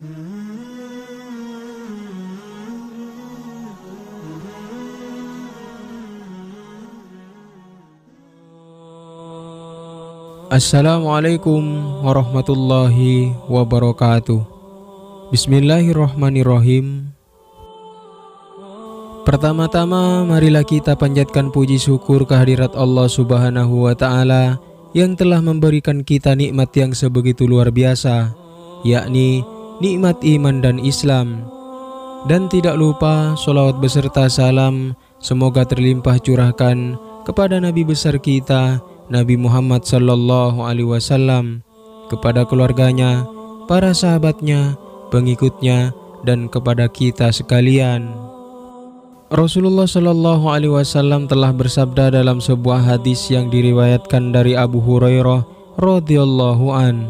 Assalamualaikum warahmatullahi wabarakatuh. Bismillahirrahmanirrahim. Pertama-tama marilah kita panjatkan puji syukur kehadirat Allah Subhanahu wa Ta'ala yang telah memberikan kita nikmat yang sebegitu luar biasa, yakni nikmat iman dan Islam. Dan tidak lupa sholawat beserta salam semoga terlimpah curahkan kepada Nabi besar kita Nabi Muhammad sallallahu alaihi wasallam, kepada keluarganya, para sahabatnya, pengikutnya, dan kepada kita sekalian. Rasulullah sallallahu alaihi wasallam telah bersabda dalam sebuah hadis yang diriwayatkan dari Abu Hurairah radhiyallahu an,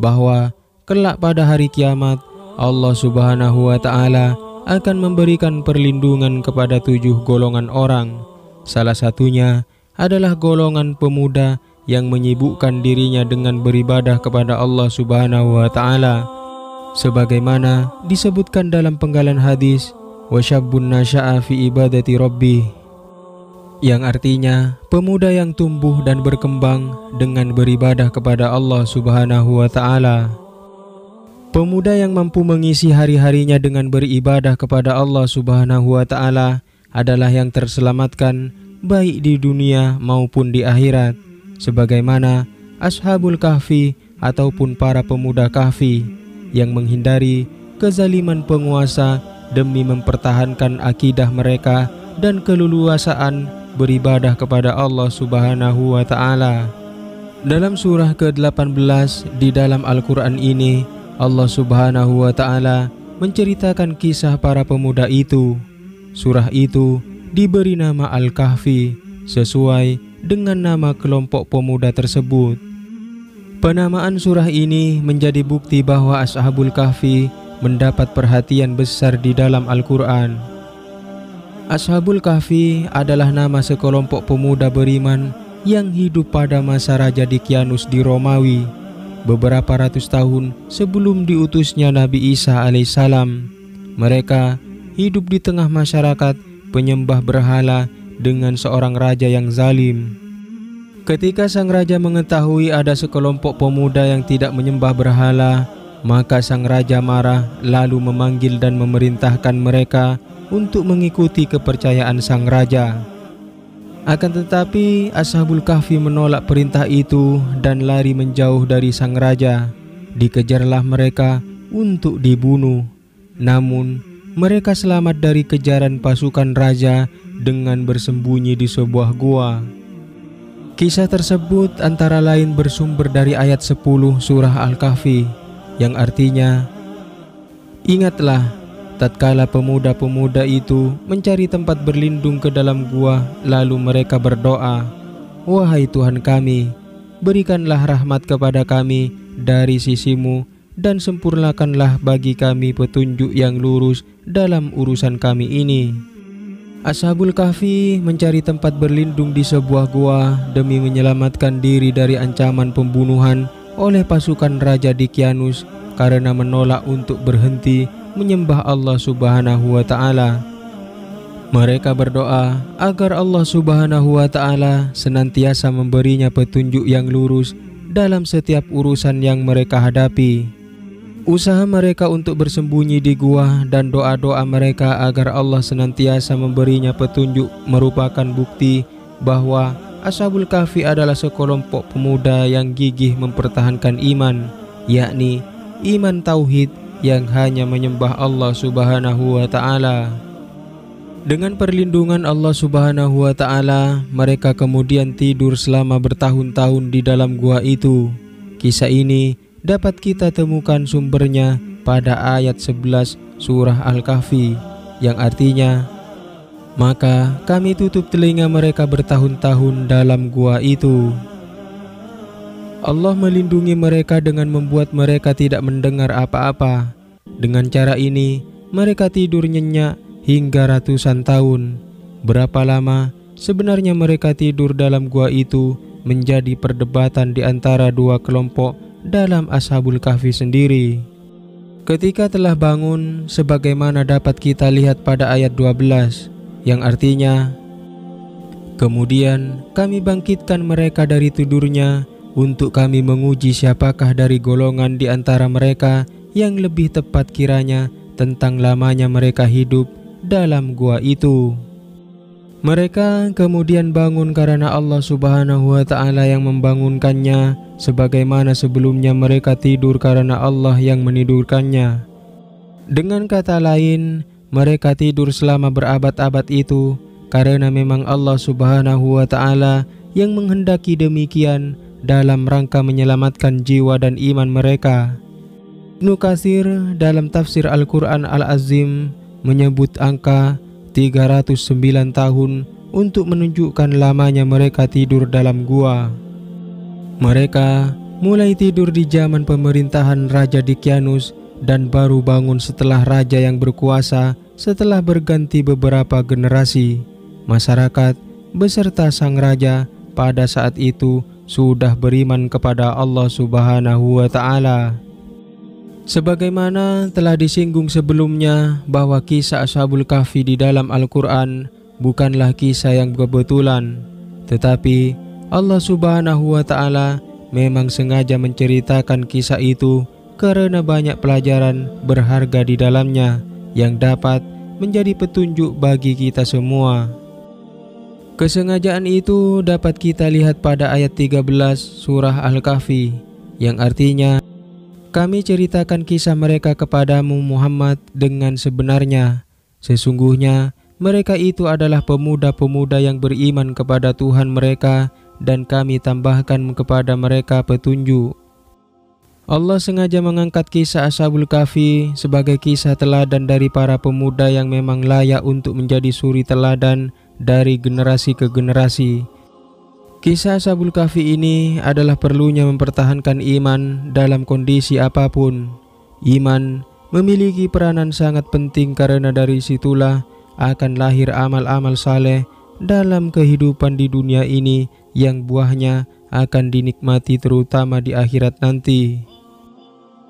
bahwa kelak pada hari kiamat Allah Subhanahu wa Ta'ala akan memberikan perlindungan kepada 7 golongan orang. Salah satunya adalah golongan pemuda yang menyibukkan dirinya dengan beribadah kepada Allah Subhanahu wa Ta'ala, sebagaimana disebutkan dalam penggalan hadis wasyabbun nasya'a fi ibadati rabbih, yang artinya pemuda yang tumbuh dan berkembang dengan beribadah kepada Allah Subhanahu wa Ta'ala. Pemuda yang mampu mengisi hari-harinya dengan beribadah kepada Allah Subhanahu wa Ta'ala adalah yang terselamatkan baik di dunia maupun di akhirat, sebagaimana Ashabul Kahfi ataupun para pemuda Kahfi yang menghindari kezaliman penguasa demi mempertahankan akidah mereka dan keleluasaan beribadah kepada Allah Subhanahu wa Ta'ala. Dalam surah ke-18 di dalam Al-Quran ini, Allah Subhanahu wa Ta'ala menceritakan kisah para pemuda itu. Surah itu diberi nama Al-Kahfi sesuai dengan nama kelompok pemuda tersebut. Penamaan surah ini menjadi bukti bahwa Ashabul Kahfi mendapat perhatian besar di dalam Al-Quran. Ashabul Kahfi adalah nama sekelompok pemuda beriman yang hidup pada masa Raja Dicyanus di Romawi, beberapa ratus tahun sebelum diutusnya Nabi Isa alaihissalam. Mereka hidup di tengah masyarakat penyembah berhala dengan seorang raja yang zalim. Ketika sang raja mengetahui ada sekelompok pemuda yang tidak menyembah berhala, maka sang raja marah lalu memanggil dan memerintahkan mereka untuk mengikuti kepercayaan sang raja. Akan tetapi Ashabul Kahfi menolak perintah itu dan lari menjauh dari sang raja. Dikejarlah mereka untuk dibunuh. Namun mereka selamat dari kejaran pasukan raja dengan bersembunyi di sebuah gua. Kisah tersebut antara lain bersumber dari ayat 10 surah Al-Kahfi, yang artinya, "Ingatlah tatkala pemuda-pemuda itu mencari tempat berlindung ke dalam gua, lalu mereka berdoa, 'Wahai Tuhan kami, berikanlah rahmat kepada kami dari sisimu dan sempurnakanlah bagi kami petunjuk yang lurus dalam urusan kami ini.'" Ashabul Kahfi mencari tempat berlindung di sebuah gua demi menyelamatkan diri dari ancaman pembunuhan oleh pasukan Raja Dicyanus karena menolak untuk berhenti menyembah Allah Subhanahu wa Ta'ala. Mereka berdoa agar Allah Subhanahu wa Ta'ala senantiasa memberinya petunjuk yang lurus dalam setiap urusan yang mereka hadapi. Usaha mereka untuk bersembunyi di gua dan doa-doa mereka agar Allah senantiasa memberinya petunjuk merupakan bukti bahwa Ashabul Kahfi adalah sekelompok pemuda yang gigih mempertahankan iman, yakni iman tauhid yang hanya menyembah Allah Subhanahu wa Ta'ala. Dengan perlindungan Allah Subhanahu wa Ta'ala, mereka kemudian tidur selama bertahun-tahun di dalam gua itu. Kisah ini dapat kita temukan sumbernya pada ayat 11 surah Al-Kahfi, yang artinya, "Maka kami tutup telinga mereka bertahun-tahun dalam gua itu." Allah melindungi mereka dengan membuat mereka tidak mendengar apa-apa. Dengan cara ini, mereka tidur nyenyak hingga ratusan tahun. Berapa lama sebenarnya mereka tidur dalam gua itu menjadi perdebatan di antara dua kelompok dalam Ashabul Kahfi sendiri. Ketika telah bangun, sebagaimana dapat kita lihat pada ayat 12, yang artinya, kemudian kami bangkitkan mereka dari tidurnya untuk kami menguji siapakah dari golongan di antara mereka yang lebih tepat kiranya tentang lamanya mereka hidup dalam gua itu. Mereka kemudian bangun karena Allah Subhanahu wa Ta'ala yang membangunkannya, sebagaimana sebelumnya mereka tidur karena Allah yang menidurkannya. Dengan kata lain, mereka tidur selama berabad-abad itu karena memang Allah Subhanahu wa Ta'ala yang menghendaki demikian dalam rangka menyelamatkan jiwa dan iman mereka. Ibnu Katsir dalam tafsir Al-Quran Al-Azim menyebut angka 309 tahun untuk menunjukkan lamanya mereka tidur dalam gua. Mereka mulai tidur di zaman pemerintahan Raja Dicyanus dan baru bangun setelah raja yang berkuasa setelah berganti beberapa generasi. Masyarakat beserta sang raja pada saat itu sudah beriman kepada Allah Subhanahu wa Ta'ala. Sebagaimana telah disinggung sebelumnya bahwa kisah Ashabul Kahfi di dalam Al-Quran bukanlah kisah yang kebetulan, tetapi Allah Subhanahu wa Ta'ala memang sengaja menceritakan kisah itu karena banyak pelajaran berharga di dalamnya yang dapat menjadi petunjuk bagi kita semua. Kesengajaan itu dapat kita lihat pada ayat 13 surah Al-Kahfi, yang artinya, kami ceritakan kisah mereka kepadamu Muhammad dengan sebenarnya. Sesungguhnya mereka itu adalah pemuda-pemuda yang beriman kepada Tuhan mereka dan kami tambahkan kepada mereka petunjuk. Allah sengaja mengangkat kisah Ashabul Kahfi sebagai kisah teladan dari para pemuda yang memang layak untuk menjadi suri teladan dari generasi ke generasi. Kisah Ashabul Kahfi ini adalah perlunya mempertahankan iman dalam kondisi apapun. Iman memiliki peranan sangat penting karena dari situlah akan lahir amal-amal saleh dalam kehidupan di dunia ini yang buahnya akan dinikmati terutama di akhirat nanti.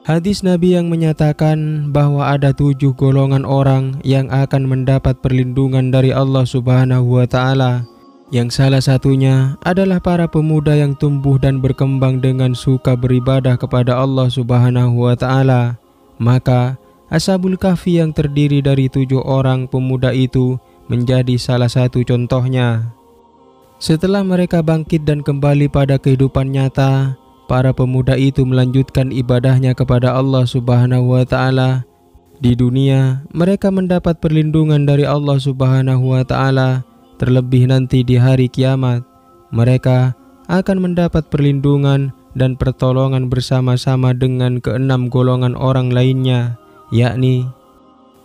Hadis Nabi yang menyatakan bahwa ada 7 golongan orang yang akan mendapat perlindungan dari Allah Subhanahu wa Ta'ala, yang salah satunya adalah para pemuda yang tumbuh dan berkembang dengan suka beribadah kepada Allah Subhanahu wa Ta'ala. Maka Ashabul Kahfi yang terdiri dari 7 orang pemuda itu menjadi salah satu contohnya. Setelah mereka bangkit dan kembali pada kehidupan nyata, para pemuda itu melanjutkan ibadahnya kepada Allah Subhanahu wa Ta'ala. Di dunia, mereka mendapat perlindungan dari Allah Subhanahu wa Ta'ala. Terlebih nanti di hari kiamat, mereka akan mendapat perlindungan dan pertolongan bersama-sama dengan ke-6 golongan orang lainnya, yakni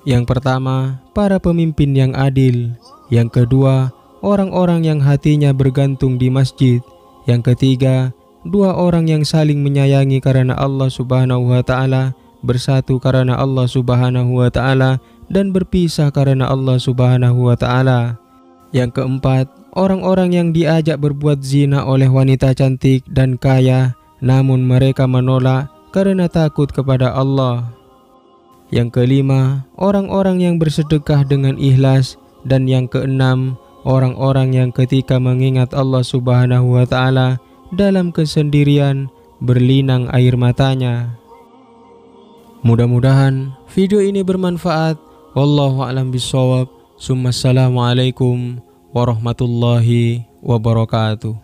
yang pertama, para pemimpin yang adil. Yang kedua, orang-orang yang hatinya bergantung di masjid. Yang ketiga, 2 orang yang saling menyayangi karena Allah Subhanahu wa Ta'ala, bersatu karena Allah Subhanahu wa Ta'ala, dan berpisah karena Allah Subhanahu wa Ta'ala. Yang keempat, orang-orang yang diajak berbuat zina oleh wanita cantik dan kaya, namun mereka menolak karena takut kepada Allah. Yang kelima, orang-orang yang bersedekah dengan ikhlas. Dan yang keenam, orang-orang yang ketika mengingat Allah Subhanahu wa Ta'ala dalam kesendirian berlinang air matanya. Mudah-mudahan video ini bermanfaat. Wallahu a'lam bishawab. Assalamualaikum warahmatullahi wabarakatuh.